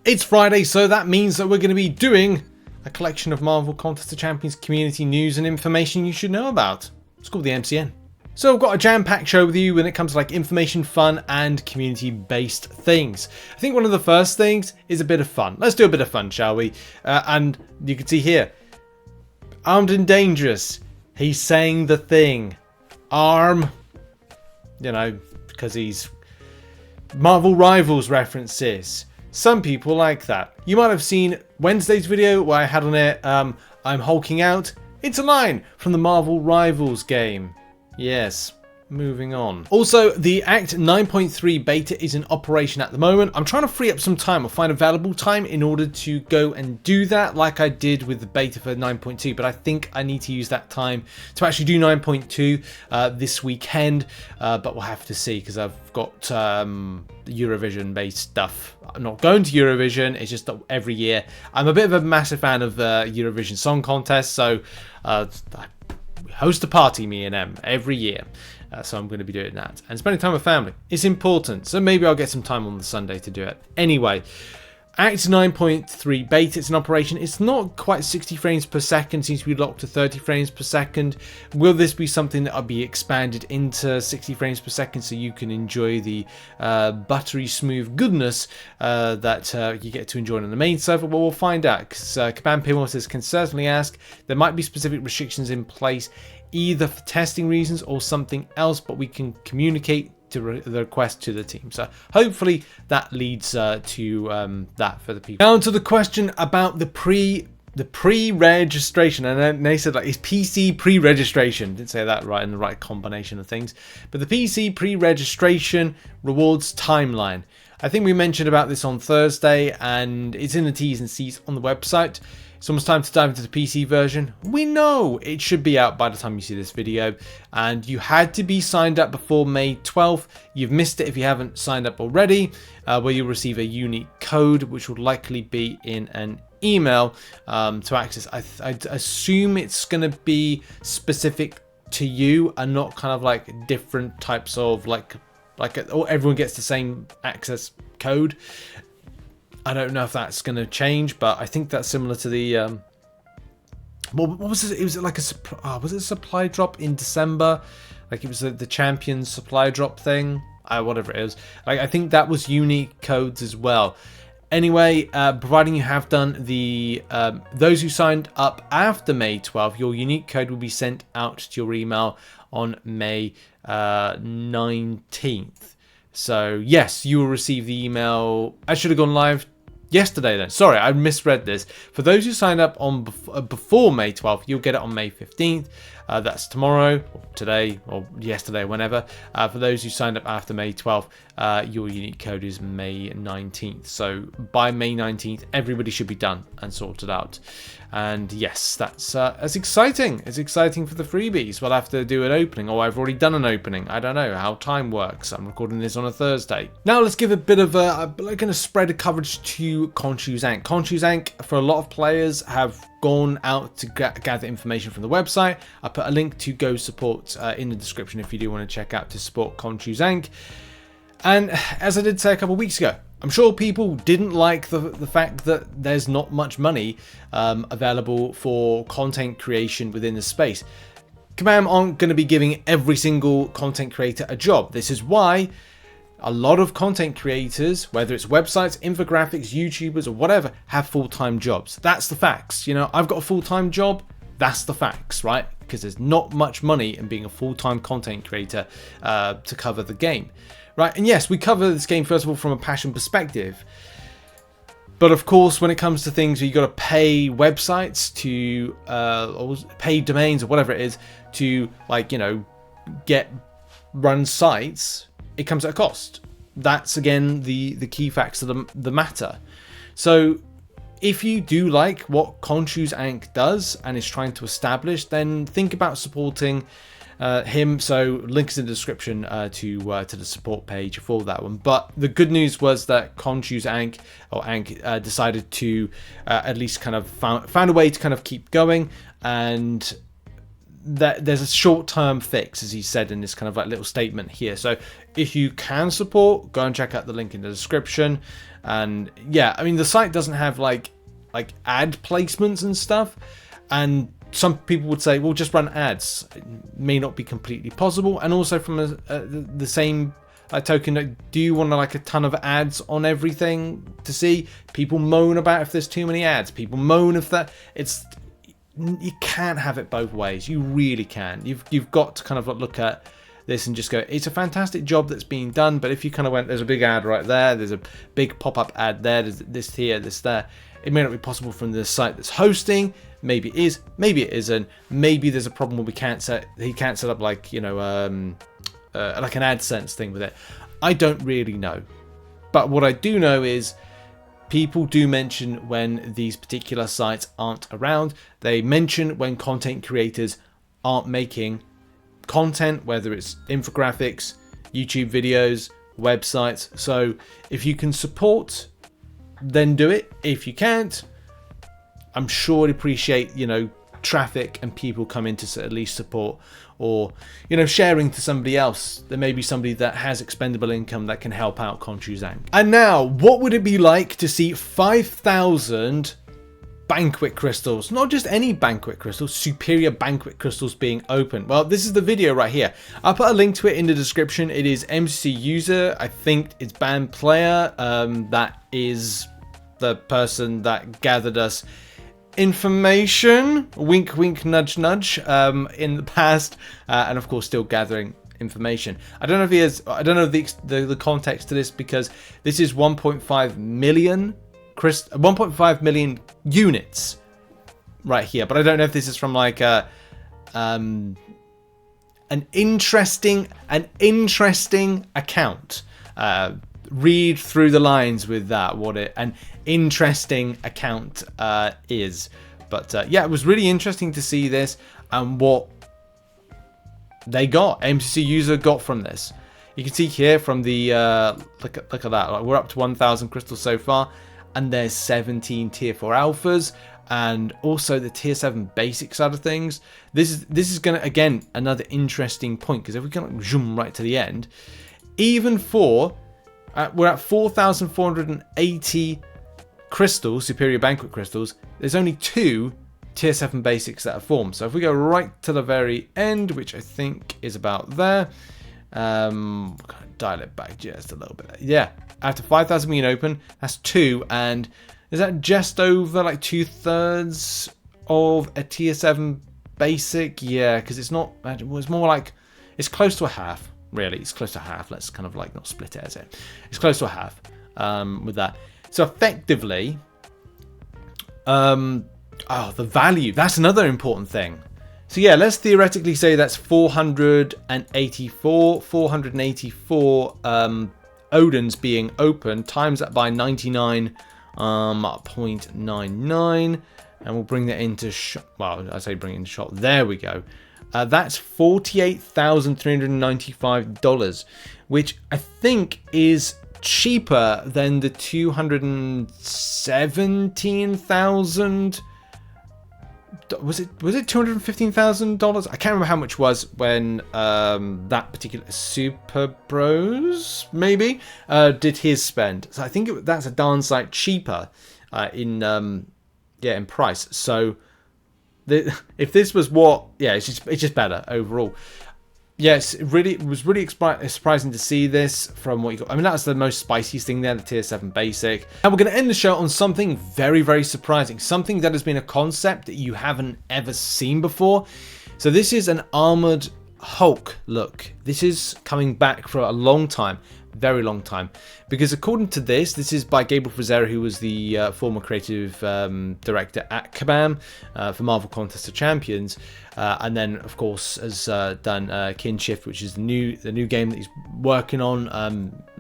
It's Friday, so that means that we're going to be doing a collection of Marvel Contest of Champions community news and information you should know about. It's called the MCN. So I've got a jam-packed show with you when it comes to like information, fun, and community-based things. I think one of the first things is a bit of fun. Let's do a bit of fun, shall we? And you can see here, Armed and Dangerous. He's saying the thing. Arm. You know, because he's Marvel Rivals references. Some people like that. You might have seen Wednesday's video where I had on it, I'm hulking out. It's a line from the Marvel Rivals game. Yes, moving on. Also, the Act 9.3 beta is in operation at the moment. I'm trying to free up some time or find available time in order to go and do that like I did with the beta for 9.2, but I think I need to use that time to actually do 9.2 this weekend, but we'll have to see because I've got Eurovision based stuff. I'm not going to Eurovision, it's just that every year I'm a bit of a massive fan of Eurovision Song Contest, so I host a party, me and Em, every year. So I'm going to be doing that. And spending time with family is important. So maybe I'll get some time on the Sunday to do it. Anyway, Act 9.3 beta, it's in operation. It's not quite 60 frames per second. Seems to be locked to 30 frames per second. Will this be something that will be expanded into 60 frames per second so you can enjoy the buttery smooth goodness that you get to enjoy on the main server? Well, we'll find out, because Command Pinwheel says, can certainly ask. There might be specific restrictions in place either for testing reasons or something else, but we can communicate to the request to the team. So hopefully that leads to that for the people. Now to the question about the pre-registration, and they said like it's PC pre-registration. Didn't say that right in the right combination of things, but the PC pre-registration rewards timeline. I think we mentioned about this on Thursday, and it's in the T's and C's on the website. It's almost time to dive into the PC version. We know it should be out by the time you see this video, and you had to be signed up before May 12th. You've missed it if you haven't signed up already, where you'll receive a unique code, which will likely be in an email to access. I assume it's going to be specific to you and not kind of like different types of everyone gets the same access code. I don't know if that's going to change, but I think that's similar to the what was it? It was like was it a supply drop in December? Like it was the Champions supply drop thing, whatever it is. Like I think that was unique codes as well. Anyway, providing you have done the those who signed up after May 12th, your unique code will be sent out to your email on May 19th. So yes, you will receive the email. I should have gone live yesterday then. Sorry, I misread this. For those who signed up on before May 12th, you'll get it on May 15th. That's tomorrow, or today, or yesterday, whenever. For those who signed up after May 12th, your unique code is May 19th. So by May 19th, everybody should be done and sorted out. And yes, that's exciting. It's exciting for the freebies. We'll have to do an opening, or I've already done an opening. I don't know how time works. I'm recording this on a Thursday. Now let's give a bit of going to spread a coverage to Khonshu's Ankh. Khonshu's Ankh, for a lot of players, have gone out to gather information from the website. I put a link to go support in the description if you do want to check out to support Khonshu's Ankh. And as I did say a couple of weeks ago, I'm sure people didn't like the fact that there's not much money available for content creation within the space. Kabam aren't going to be giving every single content creator a job. This is why a lot of content creators, whether it's websites, infographics, YouTubers, or whatever, have full-time jobs. That's the facts. You know, I've got a full-time job. That's the facts, right? Because there's not much money in being a full-time content creator to cover the game. Right, and yes, we cover this game first of all from a passion perspective, but of course when it comes to things where you got to pay websites to or pay domains or whatever it is to, like, you know, run sites, it comes at a cost. That's again the key facts of the matter. So if you do like what Khonshu's Ankh does and is trying to establish, then think about supporting him. So links in the description to the support page for that one. But the good news was that Khonshu's Ankh decided to at least kind of found a way to kind of keep going, and that there's a short-term fix, as he said in this kind of like little statement here. So if you can support, go and check out the link in the description. And yeah, I mean, the site doesn't have like ad placements and stuff, and some people would say, well, just run ads. It may not be completely possible. And also from the same token, do you want like a ton of ads on everything to see? People moan about if there's too many ads. People moan if that you can't have it both ways. You really can. You've got to kind of look at this and just go, it's a fantastic job that's being done, but if you kind of went, there's a big ad right there, there's a big pop-up ad there, there's this here, this there, it may not be possible from the site that's hosting. Maybe it is, maybe it isn't. Maybe there's a problem where he can't set up like, you know, like an AdSense thing with it. I don't really know, but what I do know is people do mention when these particular sites aren't around. They mention when content creators aren't making content, whether it's infographics, YouTube videos, websites. So if you can support, then do it. If you can't, I'm sure I'd appreciate, you know, traffic and people coming to at least support, or, you know, sharing to somebody else. There may be somebody that has expendable income that can help out Khonshu's Ankh. And now, what would it be like to see 5,000 banquet crystals? Not just any banquet crystals, superior banquet crystals being opened. Well, this is the video right here. I'll put a link to it in the description. It is MC user, I think it's band player, that is the person that gathered us information, wink wink nudge nudge, in the past, and of course still gathering information. I don't know if he has, I don't know the context to this, because this is 1.5 million 1.5 million units right here, but I don't know if this is from like a an interesting account. Read through the lines with that, what an interesting account is. But yeah, it was really interesting to see this and what they got, MCC user got from this. You can see here from the look at that, like, we're up to 1,000 crystals so far, and there's 17 tier 4 alphas, and also the tier 7 basic side of things. This is gonna, again, another interesting point, because if we can zoom right to the end, even for we're at 4,480 crystals, superior banquet crystals, there's only 2 tier 7 basics that are formed. So if we go right to the very end, which I think is about there, kind of dial it back just a little bit. Yeah, after 5,000 being open, that's 2, and is that just over like 2/3 of a tier 7 basic? Yeah, because it's not, it's more like, it's close to a half. Really, it's close to half. Let's kind of like not split it as it. It's close to a half with that. So effectively, the value. That's another important thing. So yeah, let's theoretically say that's 484 Odins being open, times that by 99.99, and we'll bring that into shot. Well, I say bring it into shot. There we go. That's $48,395, which I think is cheaper than the $217,000. Was it $215,000? I can't remember how much was when that particular Super Bros maybe did his spend. So I think that's a darn sight cheaper in price. So if this was what, yeah, it's just better overall. Yes, it was really surprising to see this from what you got. I mean, that's the most spiciest thing there, the tier 7 basic. And we're going to end the show on something very, very surprising. Something that has been a concept that you haven't ever seen before. So this is an armored Hulk look. This is coming back for a long time. Very long time, because according to this is by Gabriel Frazera, who was the former creative director at Kabam for Marvel Contest of Champions, and then of course has done Kinshift, which is the new game that he's working on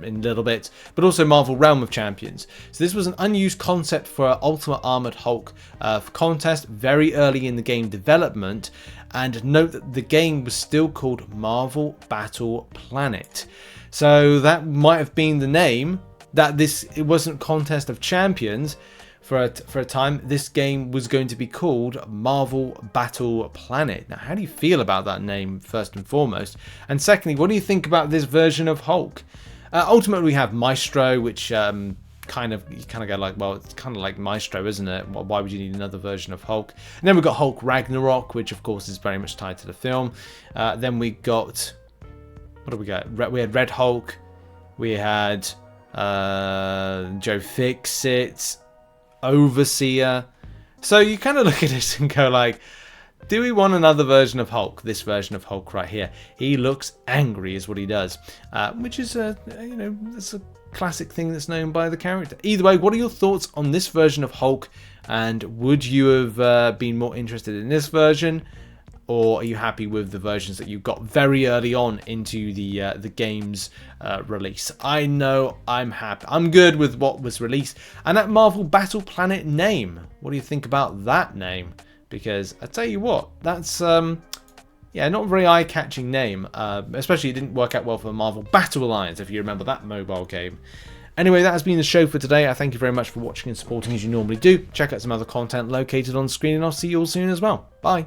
in a little bit, but also Marvel Realm of Champions. So this was an unused concept for Ultimate Armored Hulk for contest very early in the game development, and note that the game was still called Marvel Battle Planet. So that might have been the name, that it wasn't Contest of Champions for a time, this game was going to be called Marvel Battle Planet. Now, how do you feel about that name, first and foremost? And secondly, what do you think about this version of Hulk? Ultimately, we have Maestro, which you kind of go like, well, it's kind of like Maestro, isn't it? Well, why would you need another version of Hulk? And then we've got Hulk Ragnarok, which of course is very much tied to the film. Then we got, what do we got? We had Red Hulk. We had Joe Fixit, Overseer. So you kind of look at this and go like, do we want another version of Hulk? This version of Hulk right here. He looks angry is what he does, which is it's a classic thing that's known by the character. Either way, what are your thoughts on this version of Hulk? And would you have been more interested in this version? Or are you happy with the versions that you got very early on into the game's release? I know I'm happy. I'm good with what was released. And that Marvel Battle Planet name, what do you think about that name? Because I tell you what, that's yeah, not a very eye-catching name. Especially it didn't work out well for the Marvel Battle Alliance, if you remember that mobile game. Anyway, that has been the show for today. I thank you very much for watching and supporting as you normally do. Check out some other content located on screen, and I'll see you all soon as well. Bye.